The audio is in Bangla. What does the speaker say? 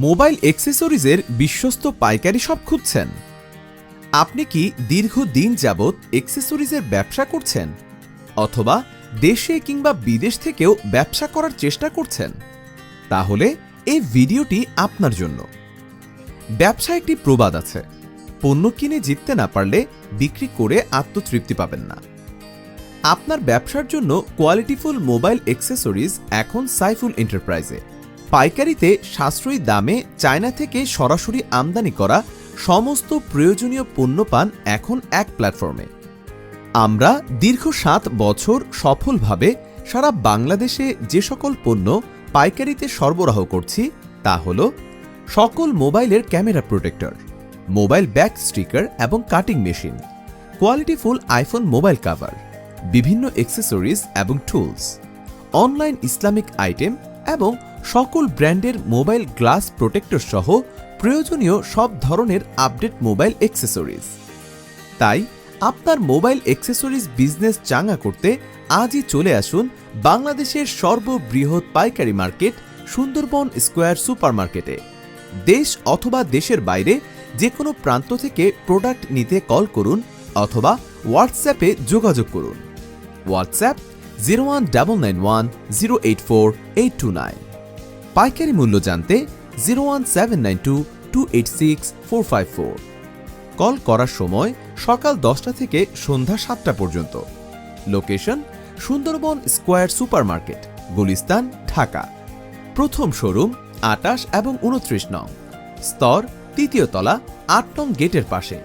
মোবাইল অ্যাক্সেসরিজের বিশ্বস্ত পাইকারি শপ খুঁজছেন? আপনি কি দীর্ঘদিন যাবৎ অ্যাক্সেসরিজের ব্যবসা করছেন, অথবা দেশে কিংবা বিদেশ থেকেও ব্যবসা করার চেষ্টা করছেন? তাহলে এই ভিডিওটি আপনার জন্য। ব্যবসা একটি প্রবাদ আছে, পণ্য কিনে জিততে না পারলে বিক্রি করে আত্মতৃপ্তি পাবেন না। আপনার ব্যবসার জন্য কোয়ালিটিফুল মোবাইল অ্যাক্সেসরিজ এখন সাইফুল এন্টারপ্রাইজে পাইকারিতে সাশ্রয়ী দামে চায়না থেকে সরাসরি আমদানি করা সমস্ত প্রয়োজনীয় পণ্য পান এখন এক প্ল্যাটফর্মে। আমরা দীর্ঘ 7 বছর সফলভাবে সারা বাংলাদেশে যে সকল পণ্য পাইকারিতে সরবরাহ করছি তা হল সকল মোবাইলের camera protector, mobile back sticker এবং কাটিং মেশিন, কোয়ালিটিফুল আইফোন মোবাইল কভার, বিভিন্ন অ্যাক্সেসরিজ এবং টুলস, অনলাইন ইসলামিক আইটেম এবং সকল ব্র্যান্ডের মোবাইল গ্লাস প্রোটেক্টর সহ প্রয়োজনীয় সব ধরনের আপডেট মোবাইল অ্যাক্সেসরিজ। তাই আপনার মোবাইল অ্যাক্সেসরিজ বিজনেস চাঙ্গা করতে আজই চলে আসুন বাংলাদেশের সর্ববৃহৎ পাইকারি মার্কেট সুন্দরবন স্কয়ার সুপারমার্কেটে। দেশ অথবা দেশের বাইরে যে কোনো প্রান্ত থেকে প্রোডাক্ট নিতে কল করুন অথবা হোয়াটসঅ্যাপে যোগাযোগ করুন। হোয়াটসঅ্যাপ 01991084829। পাইকারি মূল্য জানতে 01792286454। কল করার সময় সকাল 10টা থেকে সন্ধ্যা 7টা পর্যন্ত। Location Sundarban square supermarket, Gulistan, Dhaka. প্রথম শোরুম 28 এবং 29 নং, স্তর 3য় তলা, 8 নং গেটের পাশে।